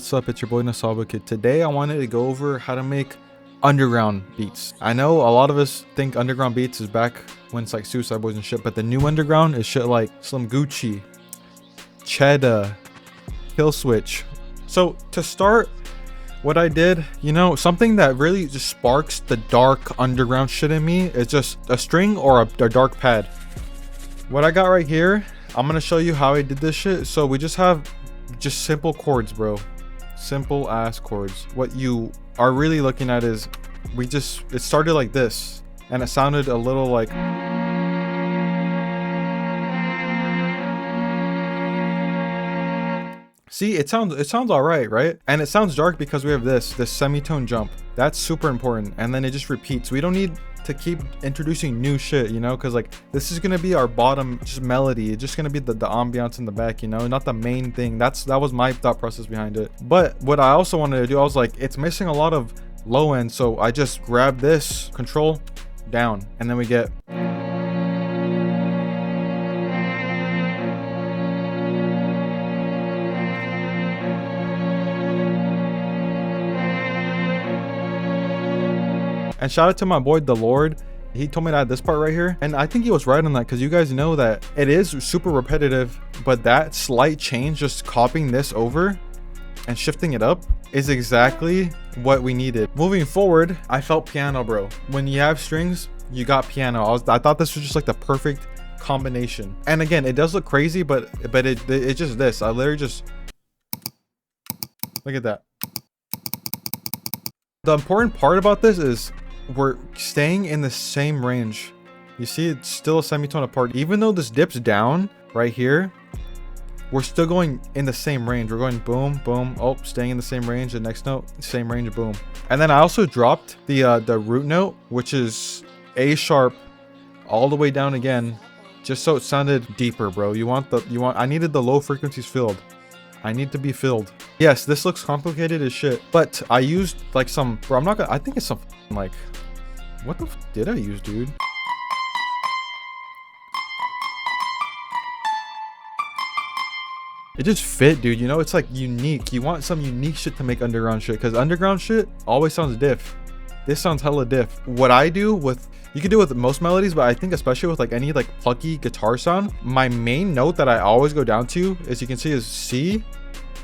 what's up? It's your boy Nasaba Kid. Today I wanted to go over how to make underground beats. I know a lot of us think underground beats is back when it's like Suicide Boys and shit, but the new underground is shit like Slim Gucci, Cheddar, Kill Switch. So to start, what I did, you know, something that really just sparks the dark underground shit in me is just a string or a dark pad. What I got right here, I'm gonna show you how I did this shit. So we just have just simple chords, bro. Simple ass chords. What you are really looking at is it started like this and it sounded a little like, see, it sounds all right? And it sounds dark because we have this semitone jump. That's super important. And then it just repeats. We don't need to keep introducing new shit, you know, because like this is gonna be our bottom just melody. It's just gonna be the ambiance in the back, you know, not the main thing. That was my thought process behind it. But what I also wanted to do, I was like, it's missing a lot of low end, so I just grabbed this control down, and then we get and shout out to my boy the Lord. He told me to add this part right here, and I think he was right on that, because you guys know that it is super repetitive, but that slight change, just copying this over and shifting it up, is exactly what we needed. Moving forward, I felt piano, bro. When you have strings, you got piano. I thought this was just like the perfect combination. And again, it does look crazy, but it's just this. I literally just look at that. The important part about this is we're staying in the same range. You see, it's still a semitone apart. Even though this dips down right here, we're still going in the same range. We're going boom, boom, oh, staying in the same range. The next note, same range, boom. And then I also dropped the root note, which is A sharp, all the way down again, just so it sounded deeper, bro. I needed the low frequencies filled. I need to be filled. Yes, this looks complicated as shit, but I used like some, bro, I think it's some like, what the f did I use, dude? It just fit, dude. You know, it's like unique. You want some unique shit to make underground shit, because underground shit always sounds diff. This sounds hella diff. What I do with, you can do with most melodies, but I think especially with like any like plucky guitar sound, my main note that I always go down to, as you can see, is C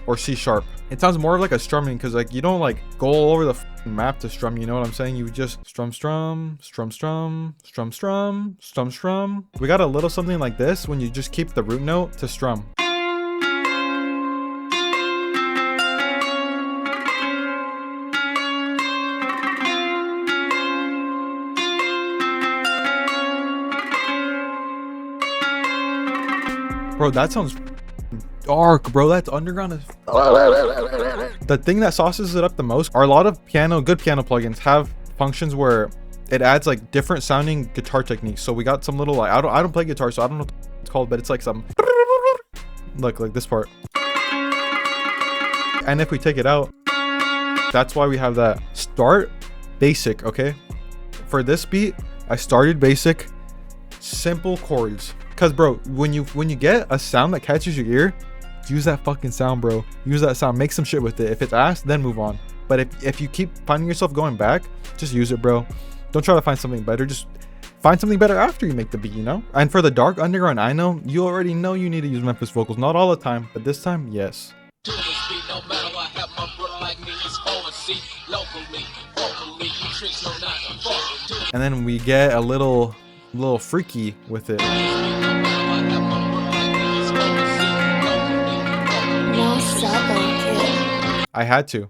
or C sharp. It sounds more like a strumming, because like you don't like go all over the map to strum, you know what I'm saying? You just strum, strum, strum, strum, strum, strum, strum, strum. We got a little something like this when you just keep the root note to strum. Bro, that sounds dark, bro. That's underground as the thing that sauces it up the most are a lot of good piano plugins have functions where it adds like different sounding guitar techniques. So we got some little like, I don't play guitar, so I don't know what it's called, but it's like some look like this part. And if we take it out, that's why we have that. Start basic, okay? For this beat, I started basic, simple chords. Cause bro, when you get a sound that catches your ear, use that fucking sound, bro. Use that sound, make some shit with it. If it's ass, then move on. But if you keep finding yourself going back, just use it, bro. Don't try to find something better. Just find something better after you make the beat, you know? And for the dark underground, I know you already know you need to use Memphis vocals. Not all the time, but this time, yes. And then we get a little freaky with it. I had to.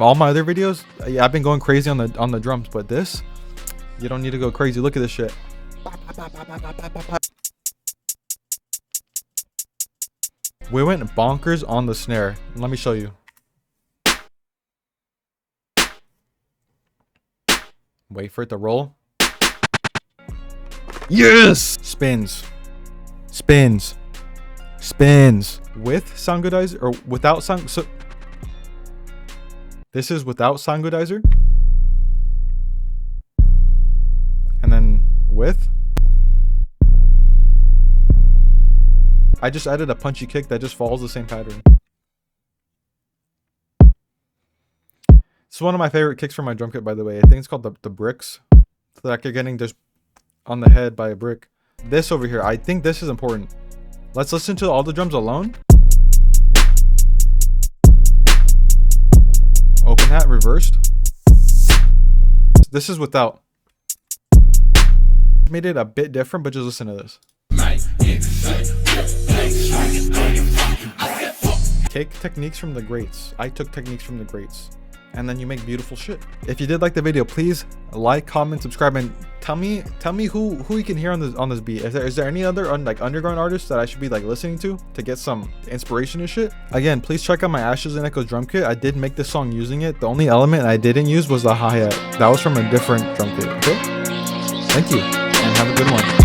All my other videos, yeah, I've been going crazy on the drums, but this, you don't need to go crazy. Look at this shit. We went bonkers on the snare. Let me show you. Wait for it to roll. Yes! Spins. Spins. Spins. With Soundgoodizer or without sound. So this is without Soundgoodizer. And then with. I just added a punchy kick that just follows the same pattern. It's one of my favorite kicks from my drum kit, by the way. I think it's called the bricks. So like you're getting just on the head by a brick. This over here, I think this is important. Let's listen to all the drums alone. Open hat reversed. This is without. Made it a bit different, but just listen to this. Take techniques from the greats. I took techniques from the greats. And then you make beautiful shit. If you did like the video, please like, comment, subscribe, and tell me who you can hear on this beat. Is there any other underground artists that I should be like listening to get some inspiration and shit? Again, please check out my Ashes and Echoes drum kit. I did make this song using it. The only element I didn't use was the hi-hat. That was from a different drum kit. Okay, thank you and have a good one.